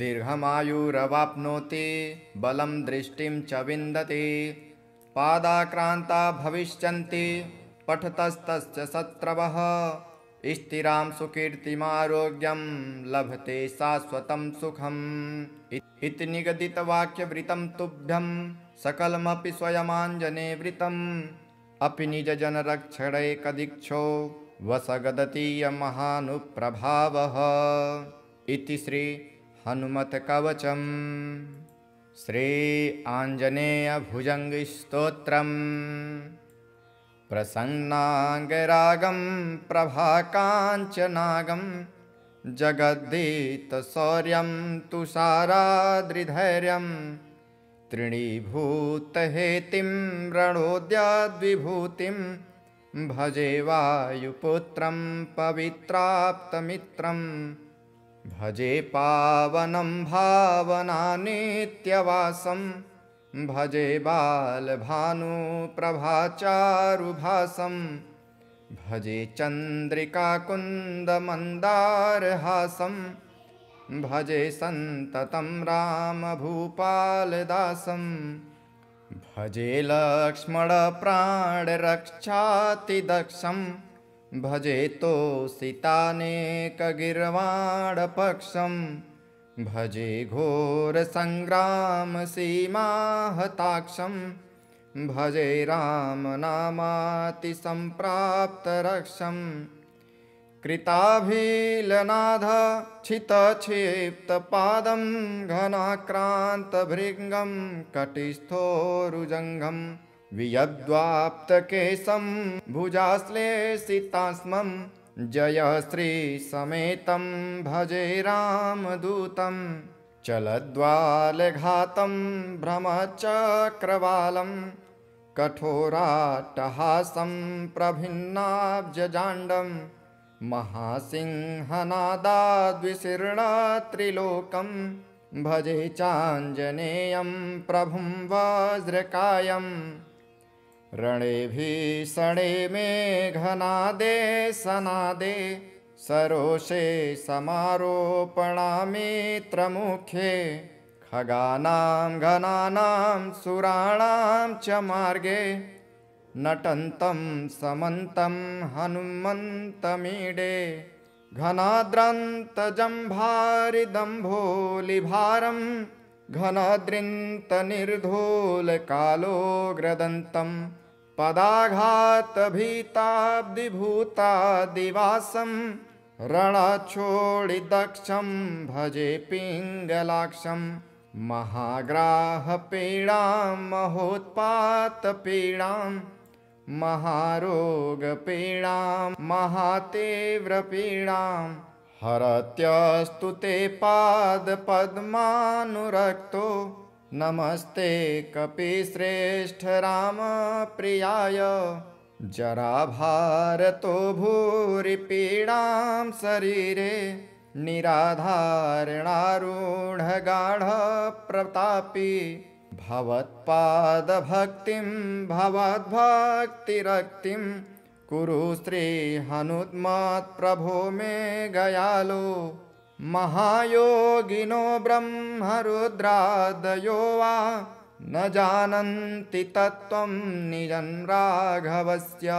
दीर्घमायुरवाप्नोति बलं दृष्टिं च विन्दति पादाक्रान्ता भविष्यन्ति पठतस्तस्य शत्रवः स्थिरां सुकीर्तिमारोग्यं लभते शाश्वतं सुखम् इति निगदितवाक्यवृतं तुभ्यं सकलमपि स्वयमाञ्जनेवृतम् अपि निजजनरक्षणैकदीक्षो वसगदतीयमहानुप्रभावः इति श्री हनुमत्कवचम् श्री आञ्जनेयभुजङ्गस्तोत्रम् प्रसन्नाङ्गरागं प्रभाकाञ्चनागं जगद्धीतशौर्यं तुषाराद्रिधैर्यं तृणीभूतहेतिं रणोद्याद्विभूतिं भजे वायुपुत्रं पवित्राप्तमित्रं भजे पावनं भावनानित्यवासं भजे बालभानुप्रभाचारुभासं भजे चन्द्रिकाकुन्दमन्दारहासं भजे सन्ततं रामभूपालदासं भजे लक्ष्मणप्राणरक्षातिदक्षं भजे तोषितानेकगीर्वाणपक्षं भजे घोरसङ्ग्रामसीमाहताक्षं भजे रामनामातिसम्प्राप्तरक्षं कृताभिलनाथक्षितक्षिप्तपादं घनाक्रान्तभृङ्गं कटिस्थोरुजङ्घं वियद्वाप्तकेशं भुजाश्लेषितास्मं जयश्रीसमेतं भजे रामदूतं चलद्वालघातं भ्रमचक्रवालं कठोराट्टहासं प्रभिन्नाब्जजाण्डं महासिंहनादाद्विशीर्णत्रिलोकं भजे चाञ्जनेयं प्रभुं वज्रकायम् रणे भीषणे मेघनादे सनादे सरोषे समारोपणामित्रमुखे खगानां घनानां सुराणां च मार्गे नटन्तं समन्तं हनुमन्तमीडे घनाद्रन्तजम्भारिदम्भोलिभारं घनदृन्तनिर्धूलकालोग्रदन्तं पदाघातभीताब्धिभूतादिवासं रणक्षोणिदक्षं भजे पिङ्गलाक्षं महाग्राहपीडां महोत्पातपीडां महारोगपीडां महातीव्रपीडां हरत्यस्तु ते पादपद्मानुरक्तो नमस्ते कपिश्रेष्ठ रामप्रियाय जराभारतो भूरिपीडां शरीरे निराधारणारूढगाढप्रतापी भवत्पादभक्तिं भवद्भक्तिरक्तिं कुरु श्री हनुमत्प्रभो मे गयालो महायोगिनो ब्रह्मरुद्रादयो वा न जानन्ति तत्त्वं निजं राघवस्य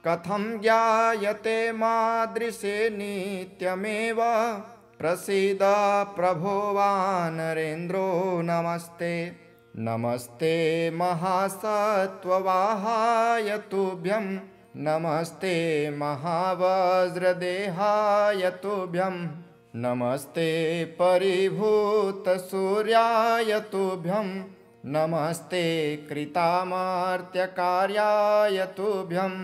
कथं ज्ञायते मादृशे नित्यमेव प्रसीद प्रभो वानरेन्द्रो नमस्ते नमस्ते महासत्त्ववाहाय तुभ्यं नमस्ते महावज्रदेहाय तुभ्यं नमस्ते परिभूतसूर्याय तुभ्यं नमस्ते कृतामर्त्यकार्याय तुभ्यं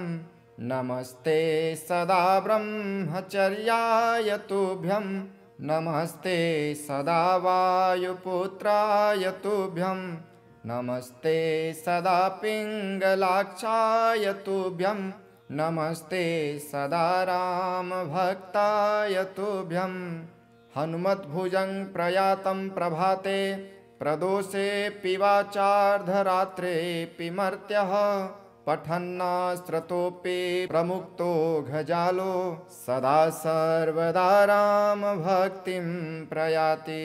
नमस्ते सदा ब्रह्मचर्याय तुभ्यं नमस्ते सदा वायुपुत्राय तुभ्यं नमस्ते सदा पिङ्गलाक्षाय तुभ्यं नमस्ते सदा रामभक्ताय तुभ्यं हनुमद्भुजं प्रयातं प्रभाते प्रदोषेऽपि वाचार्धरात्रेऽपि मर्त्यः पठन्नास्त्रतोऽपि प्रमुक्तो घजालो सदा सर्वदा रामभक्तिं प्रयाति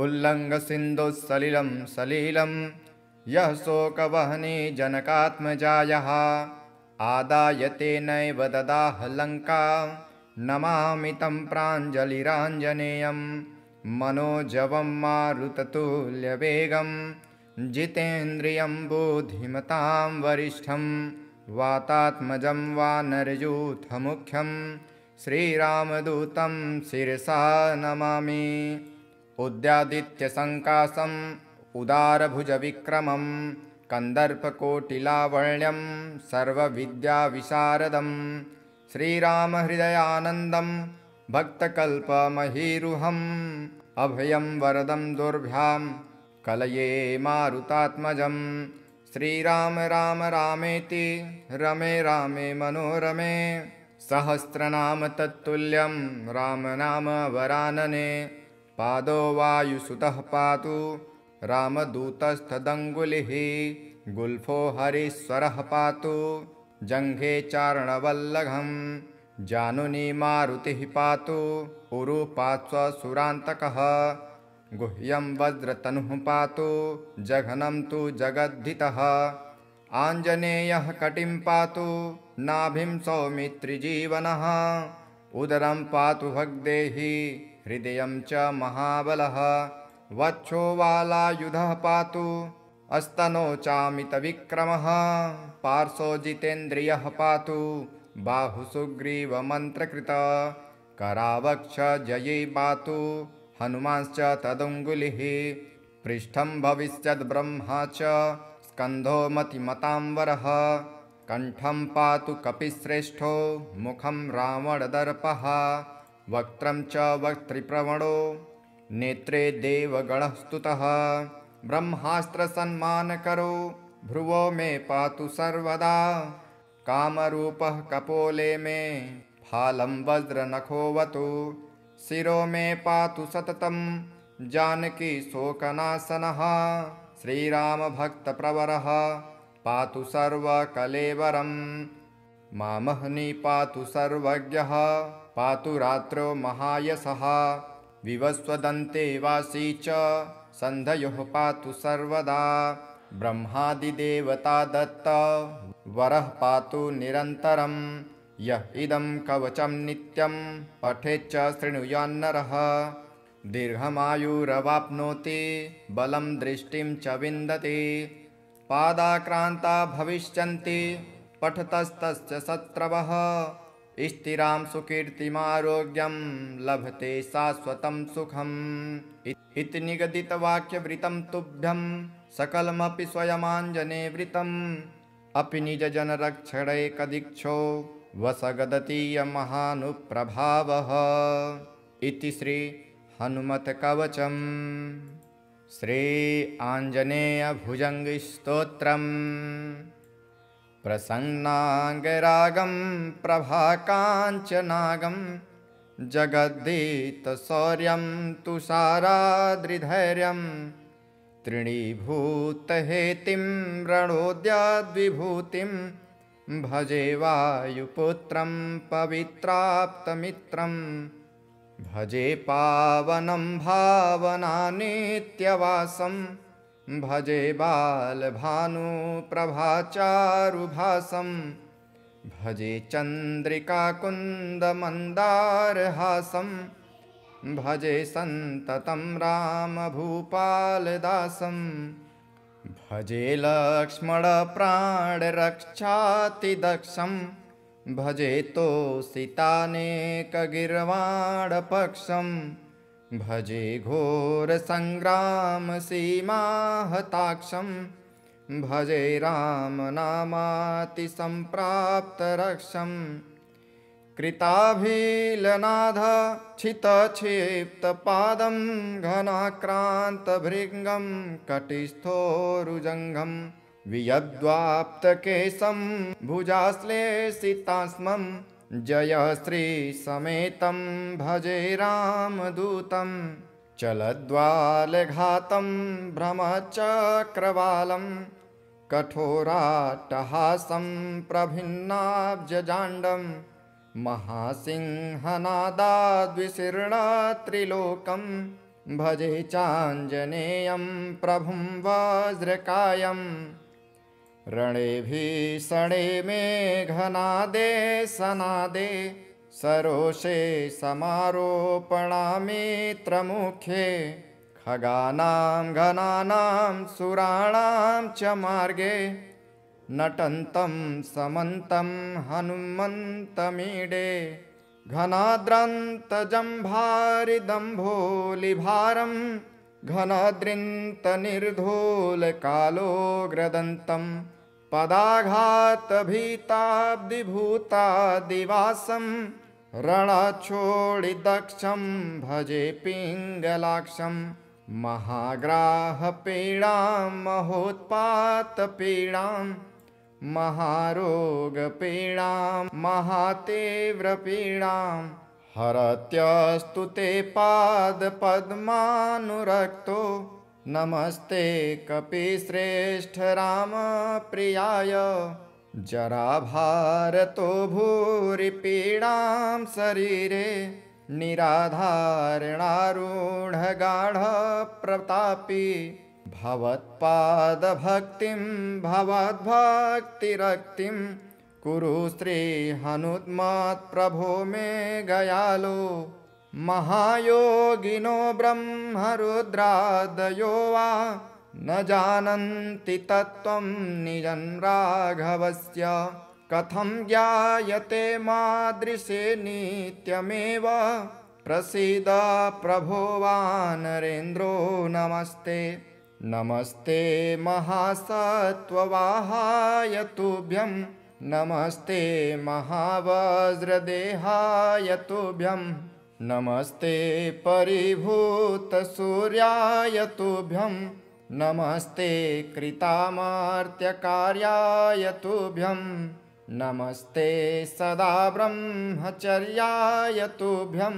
उल्लङ्घसिन्धुसलिलं सलिलं यः शोकवहने जनकात्मजायः आदायते नैव ददाह लङ्का नमामि तं प्राञ्जलिराञ्जनेयं मनोजवं मारुततुल्यवेगं जितेन्द्रियं बुद्धिमतां वरिष्ठं वातात्मजं वानरयूथमुख्यं श्रीरामदूतं शिरसा नमामि उद्यादित्यसङ्कासम् उदारभुजविक्रमं कन्दर्पकोटिलावण्यं सर्वविद्याविशारदं श्रीरामहृदयानन्दं भक्तकल्पमहीरुहम् अभयं वरदं दुर्भ्यां कलये मारुतात्मजं श्रीराम राम रामेति रमे रामे मनोरमे सहस्रनाम तत्तुल्यं रामनाम वरानने पादो वायुसुतः पातु रामदूतस्थदङ्गुलिः गुल्फो हरीश्वरः पातु जङ्घे चारणवल्लभं जानुनी मारुतिः पातु उरुपात्स्वसुरान्तकः गुह्यं वज्रतनुः पातु जघनं तु जगद्धितः आञ्जनेयः कटिं पातु नाभिं सौमित्रिजीवनः उदरं पातु भग्देहि हृदयं च महाबलः वक्षो वालायुधः पातु अस्तनो चामितविक्रमः पार्श्वो जितेन्द्रियः पातु बाहुसुग्रीवमन्त्रकृत करावक्ष जये पातु हनुमांश्च तदङ्गुलिः पृष्ठं भविष्यद्ब्रह्मा च स्कन्धो मतिमताम्बरः कण्ठं पातु कपिश्रेष्ठो मुखं रावणदर्पः वक्त्रं च वक्त्रिप्रवणो नेत्रे देवगणः स्तुतः ब्रह्मास्त्रसन्मानकरो भ्रुवो मे पातु सर्वदा कामरूपः कपोले मे फालं वज्रनखोऽवतु शिरो मे पातु सततं जानकी शोकनाशनः श्रीरामभक्तप्रवरः पातु सर्वकलेवरं मामहनि पातु सर्वज्ञः पातु रात्रौ महायशः विवस्वदन्ते वासी च सन्धयोः पातु सर्वदा ब्रह्मादिदेवता दत्त वरः पातु निरन्तरं यः इदं कवचं नित्यं पठेच्च शृणुयान्नरः दीर्घमायुरवाप्नोति बलं दृष्टिं च विन्दति पादाक्रान्ता भविष्यन्ति पठतस्तस्य शत्रवः स्थिरां सुकीर्तिमारोग्यं लभते शाश्वतं सुखम् इति निगदितवाक्यवृतं तुभ्यं सकलमपि स्वयमाञ्जने वृतम् अपि निजजनरक्षणैकदीक्षो वसगदतीयमहानुप्रभावः इति श्री हनुमत्कवचम्। श्री आञ्जनेयभुजङ्गस्तोत्रम्। प्रसन्नाङ्गरागं प्रभाकाञ्चनागं जगद्धीतशौर्यं तुषाराद्रिधैर्यं तृणीभूतहेतिं रणोद्याद्विभूतिं भजे वायुपुत्रं पवित्राप्तमित्रं भजे पावनं भावनानित्यवासं भजे बालभानुप्रभाचारुभासं भजे चन्द्रिकाकुन्दमन्दारहासं भजे सन्ततं रामभूपालदासं भजे लक्ष्मणप्राणरक्षातिदक्षं भजे तोषितानेकगीर्वाणपक्षं भजे घोरसङ्ग्रामसीमाहताक्षं भजे रामनामातिसम्प्राप्तरक्षं कृताभिलनादच्छितक्षिप्तपादं घनाक्रान्तभृङ्गं कटिस्थोरुजङ्घं वियद्वाप्तकेशं भुजाश्लेषितास्मं जयश्रीसमेतं भजे रामदूतं चलद्वालघातं भ्रमचक्रवालं कठोराट्टहासं प्रभिन्नाब्जजाण्डं महासिंहनादाद्विशीर्णत्रिलोकं भजे चाञ्जनेयं प्रभुं वज्रकायम् रणे भीषणे मेघनादे सनादे सरोषे समारोपणामित्रमुखे खगानां घनानां सुराणां च मार्गे नटन्तं समन्तं हनुमन्तमीडे घनाद्रन्तजम्भारिदम्भोलिभारं घनाद्रिन्तनिर्धूलकालोग्रदन्तं पदाघातभीताब्धिभूतादिवासं रणच्छोडिदक्षं भजे पिङ्गलाक्षं महाग्राहपीडां महोत्पातपीडां महारोगपीडां महातीव्रपीडां हरत्यस्तु ते पादपद्मानुरक्तो नमस्ते कपिश्रेष्ठ रामप्रियाय जराभारतो भूरिपीडां शरीरे निराधारणारूढगाढप्रतापी भवत्पादभक्तिं भवद्भक्तिरक्तिं कुरु श्रीहनुमत्प्रभो मे गयालो महायोगिनो ब्रह्मरुद्रादयो वा न जानन्ति तत्त्वं निजं राघवस्य कथं ज्ञायते मादृशे नित्यमेव प्रसीद प्रभो वानरेन्द्रो नमस्ते नमस्ते महासत्त्ववाहाय तुभ्यं नमस्ते महावज्रदेहाय तुभ्यं नमस्ते परिभूतसूर्याय तुभ्यं नमस्ते कृतामर्त्यकार्याय तुभ्यं नमस्ते सदा ब्रह्मचर्याय तुभ्यं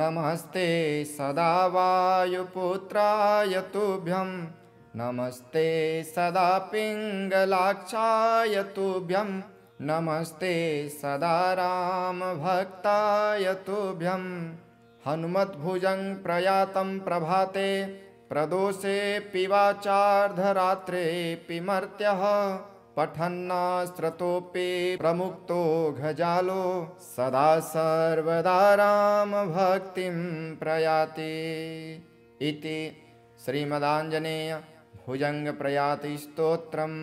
नमस्ते सदा वायुपुत्राय तुभ्यं नमस्ते सदा पिङ्गलाक्षाय तुभ्यं नमस्ते सदा रामभक्ताय तुभ्यं हनुमद्भुजं प्रयातं प्रभाते प्रदोषे पिवाचार्धरात्रे पिमर्त्यः पठन्नास्त्रतोऽपि प्रमुक्तो घजालो सदा सर्वदा रामभक्तिं प्रयाति इति श्रीमदाञ्जनेय भुजङ्गप्रयाति स्तोत्रम्।